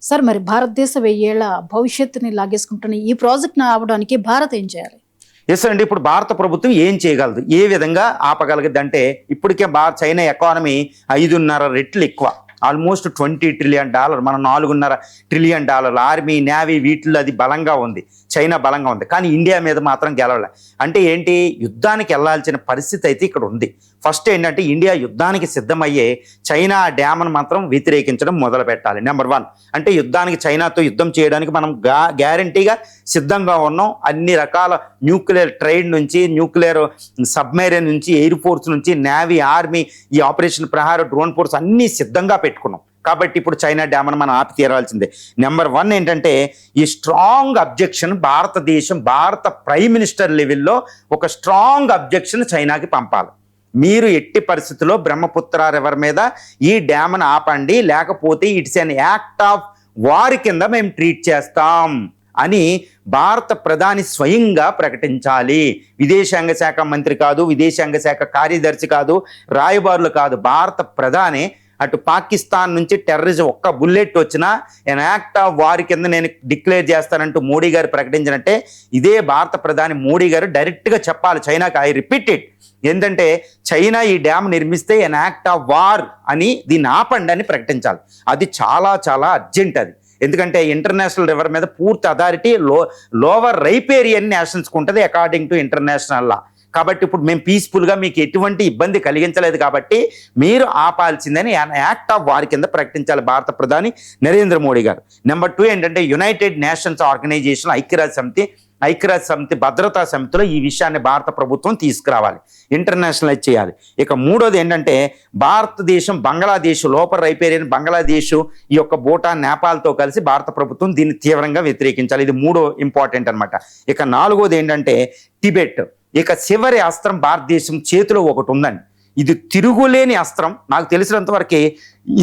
Sir మరి భారతదేశ 1000 ఏళ్ల భవిష్యత్తుని లాగేసుకుంటున్న ఈ ప్రాజెక్ట్ని ఆపడానికి భారత్ ఏం చేయాలి? ఎస్ అండి. ఇప్పుడు భారత ప్రభుత్వం ఏం చేయగలదు, ఏ విధంగా ఆపగలగదు అంటే, ఇప్పటికే చైనా ఎకానమీ 5.5 రెట్లు ఎక్కువ, ఆల్మోస్ట్ $20 ట్రిలియన్. మనం $4.5 ట్రిలియన్. ఆర్మీ, నేవీ వీటిల్లో అది బలంగా ఉంది, చైనా బలంగా ఉంది. కానీ ఇండియా మీద మాత్రం గెలవలే. అంటే ఏంటి, యుద్ధానికి వెళ్లాల్సిన పరిస్థితి అయితే ఇక్కడ ఉంది. ఫస్ట్ ఏంటంటే ఇండియా యుద్ధానికి సిద్ధమయ్యే చైనా డ్యామ్ను మాత్రం వ్యతిరేకించడం మొదలు పెట్టాలి. నెంబర్ 1 అంటే యుద్ధానికి చైనాతో యుద్ధం చేయడానికి మనం గ్యారంటీగా సిద్ధంగా ఉన్నాం. అన్ని రకాల న్యూక్లియర్ ట్రైడ్ నుంచి, న్యూక్లియర్ సబ్మెరైన్ నుంచి, ఎయిర్ ఫోర్స్ నుంచి, నేవీ, ఆర్మీ, ఈ ఆపరేషన్ ప్రహార, డ్రోన్ ఫోర్స్ అన్నీ సిద్ధంగా పెట్టుకున్నాం. కాబట్టి ఇప్పుడు చైనా డ్యామ్ను మనం ఆపి తీరాల్సిందే. నెంబర్ 1 ఏంటంటే ఈ స్ట్రాంగ్ అబ్జెక్షన్ భారతదేశం, భారత ప్రైమ్ మినిస్టర్ లెవెల్లో ఒక స్ట్రాంగ్ అబ్జెక్షన్ చైనాకి పంపాలి. మీరు ఎట్టి పరిస్థితుల్లో బ్రహ్మపుత్ర రివర్ మీద ఈ డ్యామ్ను ఆపండి, లేకపోతే it's an act of war కింద మేము ట్రీట్ చేస్తాం అని భారత ప్రధాని స్వయంగా ప్రకటించాలి. విదేశాంగ శాఖ మంత్రి కాదు, విదేశాంగ శాఖ కార్యదర్శి కాదు, రాయబారులు కాదు, భారత ప్రధాని అటు పాకిస్తాన్ నుంచి టెర్రరిజం ఒక్క బుల్లెట్ వచ్చినా ఎన్ యాక్ట్ ఆఫ్ వార్ కింద నేను డిక్లేర్ చేస్తానంటూ మోడీ గారు ప్రకటించినట్టే ఇదే భారత ప్రధాని మోడీ గారు డైరెక్ట్గా చెప్పాలి చైనాకి. I repeat it. ఏంటంటే చైనా ఈ డ్యామ్ నిర్మిస్తే ఎన్ యాక్ట్ ఆఫ్ వార్ అని, దీన్ని ఆపండి అని ప్రకటించాలి. అది చాలా చాలా అర్జెంట్ అది. ఎందుకంటే ఇంటర్నేషనల్ రివర్ మీద పూర్తి అథారిటీ లోవర్ రైపేరియన్ నేషన్స్కి ఉంటుంది అకార్డింగ్ టు ఇంటర్నేషనల్ లా. కాబట్టి ఇప్పుడు మేము పీస్ఫుల్గా మీకు ఎటువంటి ఇబ్బంది కలిగించలేదు కాబట్టి మీరు ఆపాల్సిందని యాక్ట్ ఆఫ్ వార్ కింద ప్రకటించాలి భారత ప్రధాని నరేంద్ర మోడీ గారు. నెంబర్ 2 ఏంటంటే యునైటెడ్ నేషన్స్ ఆర్గనైజేషన్, ఐక్యరాజ్య సమితి భద్రతా సమితిలో ఈ విషయాన్ని భారత ప్రభుత్వం తీసుకురావాలి, ఇంటర్నేషనలైజ్ చేయాలి. ఇక 3వది ఏంటంటే భారతదేశం, బంగ్లాదేశ్, లోపర్ రైపేరియన్ బంగ్లాదేశ్, ఈ యొక్క భూటాన్, నేపాల్తో కలిసి భారత ప్రభుత్వం దీన్ని తీవ్రంగా వ్యతిరేకించాలి. ఇది 3వ ఇంపార్టెంట్ అనమాట. ఇక 4వది ఏంటంటే టిబెట్. ఇక చివరి అస్త్రం భారతదేశం చేతిలో ఒకటి ఉందండి, ఇది తిరుగులేని అస్త్రం. నాకు తెలిసినంతవరకు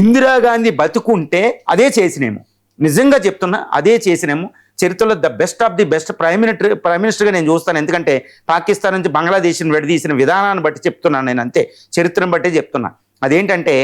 ఇందిరాగాంధీ బతుకుంటే అదే చేసినేమో, నిజంగా చెప్తున్నా అదే చేసినేమో. చరిత్రలో the best of the best prime మినిస్టర్గా నేను చూస్తాను. ఎందుకంటే పాకిస్తాన్ నుంచి బంగ్లాదేశ్ని విడదీసిన విధానాన్ని బట్టి చెప్తున్నాను నేను, అంతే చరిత్రను బట్టి చెప్తున్నా. అదేంటంటే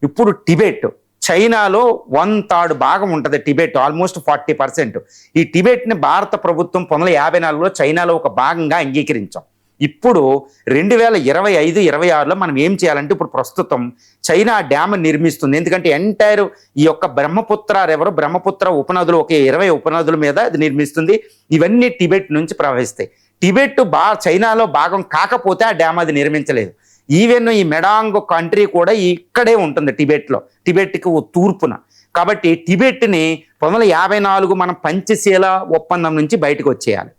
ఇప్పుడు టిబెట్, చైనాలో 1/3 భాగం ఉంటుంది టిబెట్, ఆల్మోస్ట్ 40%. ఈ టిబెట్ని భారత ప్రభుత్వం 1954లో చైనాలో ఒక భాగంగా అంగీకరించాం. ఇప్పుడు 2025-26లో మనం ఏం చేయాలంటే, ఇప్పుడు ప్రస్తుతం చైనా డ్యామ్ నిర్మిస్తుంది. ఎందుకంటే ఎంటైర్ ఈ యొక్క బ్రహ్మపుత్ర ఉపనదులు, ఒక 20 ఉపనదుల మీద అది నిర్మిస్తుంది. ఇవన్నీ టిబెట్ నుంచి ప్రవహిస్తాయి. టిబెట్ చైనాలో భాగం కాకపోతే ఆ డ్యామ్ అది నిర్మించలేదు. ఈవెన్ ఈ మెడాంగ్ కంట్రీ కూడా ఇక్కడే ఉంటుంది టిబెట్కి తూర్పున. కాబట్టి టిబెట్ని 1954 మనం పంచశీల ఒప్పందం నుంచి బయటకు వచ్చేయాలి.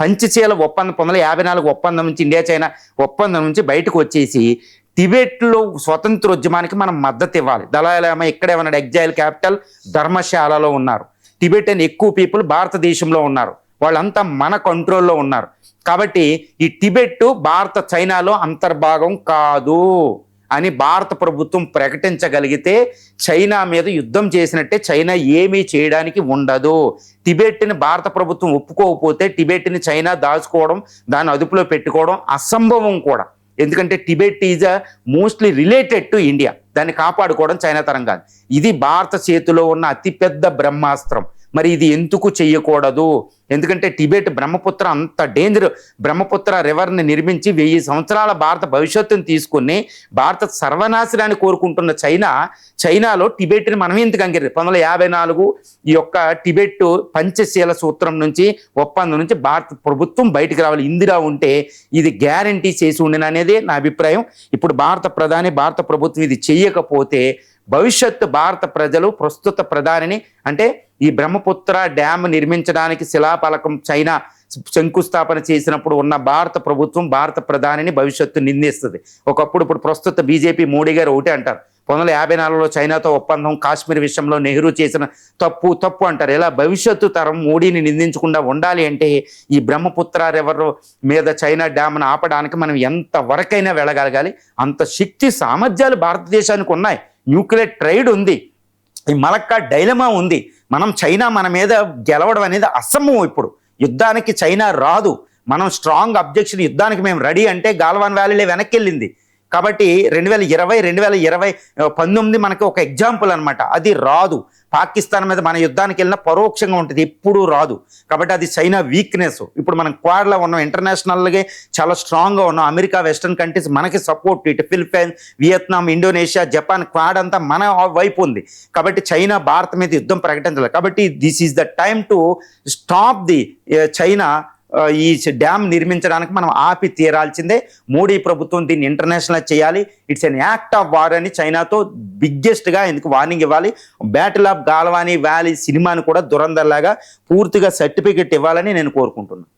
పంచశీల ఒప్పందం 1954 ఒప్పందం నుంచి, ఇండియా చైనా ఒప్పందం నుంచి బయటకు వచ్చేసి టిబెట్లో స్వతంత్రోద్యమానికి మనం మద్దతు ఇవ్వాలి. దళాయిలామా ఇక్కడే ఉన్నాడు, ఎగ్జైల్ క్యాపిటల్ ధర్మశాలలో ఉన్నారు. టిబెటన్ ఎక్కువ పీపుల్ భారతదేశంలో ఉన్నారు, వాళ్ళంతా మన కంట్రోల్లో ఉన్నారు. కాబట్టి ఈ టిబెట్ భారత చైనాలో అంతర్భాగం కాదు అని భారత ప్రభుత్వం ప్రకటించగలిగితే చైనా మీద యుద్ధం చేసినట్టే, చైనా ఏమీ చేయడానికి ఉండదు. టిబెట్ని భారత ప్రభుత్వం ఒప్పుకోకపోతే టిబెట్ని చైనా దాచుకోవడం, దాన్ని అదుపులో పెట్టుకోవడం అసంభవం కూడా. ఎందుకంటే Tibet is mostly related to India, దాన్ని కాపాడుకోవడం చైనా తరం కాదు. ఇది భారత చేతిలో ఉన్న అతిపెద్ద బ్రహ్మాస్త్రం. మరి ఇది ఎందుకు చెయ్యకూడదు? ఎందుకంటే టిబెట్ బ్రహ్మపుత్ర అంత డేంజర్, బ్రహ్మపుత్ర రివర్ని నిర్మించి 1000 సంవత్సరాల భారత భవిష్యత్తును తీసుకుని భారత సర్వనాశనాన్ని కోరుకుంటున్న చైనాలో టిబెట్ని మనం ఎందుకు అంగీకరించాలి? 1954 ఈ యొక్క టిబెట్ పంచశీల సూత్రం నుంచి, ఒప్పందం నుంచి భారత ప్రభుత్వం బయటికి రావాలి. ఇందిరా ఉంటే ఇది గ్యారంటీ చేసి ఉండిన అనేది నా అభిప్రాయం. ఇప్పుడు భారత ప్రధాని, భారత ప్రభుత్వం ఇది చెయ్యకపోతే భవిష్యత్తు భారత ప్రజలు ప్రస్తుత ప్రధానిని, అంటే ఈ బ్రహ్మపుత్ర డ్యామ్ నిర్మించడానికి శిలాఫలకం చైనా శంకుస్థాపన చేసినప్పుడు ఉన్న భారత ప్రభుత్వం, భారత ప్రధానిని భవిష్యత్తు నిందిస్తుంది. ఇప్పుడు ప్రస్తుత బీజేపీ మోడీ గారు ఒకటే అంటారు, 1954లో చైనాతో ఒప్పందం, కాశ్మీర్ విషయంలో నెహ్రూ చేసిన తప్పు అంటారు. ఇలా భవిష్యత్తు తరం మోడీని నిందించకుండా ఉండాలి అంటే ఈ బ్రహ్మపుత్ర రివర్ మీద చైనా డ్యామ్ను ఆపడానికి మనం ఎంత వరకైనా వెళ్ళగలగాలి. అంత శక్తి సామర్థ్యాలు భారతదేశానికి ఉన్నాయి. న్యూక్లియర్ ట్రైడ్ ఉంది, ఈ మలక్కా డైలమా ఉంది. చైనా మన మీద గెలవడం అనేది అసంభవం. ఇప్పుడు యుద్ధానికి చైనా రాదు. మనం స్ట్రాంగ్ అబ్జెక్షన్, యుద్ధానికి మేము రెడీ అంటే గాల్వాన్ వ్యాలీలో వెనక్కి వెళ్ళింది. కాబట్టి 2019 మనకి ఒక ఎగ్జాంపుల్ అనమాట. అది రాదు. పాకిస్తాన్ మీద మన యుద్ధానికి వెళ్ళిన పరోక్షంగా ఉంటుంది, ఎప్పుడూ రాదు. కాబట్టి అది చైనా వీక్నెస్. ఇప్పుడు మనం క్వాడ్లో ఉన్నాం, ఇంటర్నేషనల్గా చాలా స్ట్రాంగ్గా ఉన్నాం. అమెరికా, వెస్టర్న్ కంట్రీస్ మనకి సపోర్ట్, ఇటు Philippines, Vietnam, Indonesia, Japan, quad అంతా మన వైపు ఉంది. కాబట్టి చైనా భారత్ మీద యుద్ధం ప్రకటించాలి. కాబట్టి this is the time to stop the China. ఈ డ్యామ్ నిర్మించడానికి మనం ఆపి తీరాల్సిందే. మోడీ ప్రభుత్వం దీన్ని ఇంటర్నేషనల్ చేయాలి. It's an act of war అని చైనాతో బిగ్గెస్ట్గా ఎందుకు వార్నింగ్ ఇవ్వాలి. బ్యాటిల్ ఆఫ్ గాల్వానీ వ్యాలీ సినిమాని కూడా దురంధర్ లాగా పూర్తిగా సర్టిఫికెట్ ఇవ్వాలని నేను కోరుకుంటున్నాను.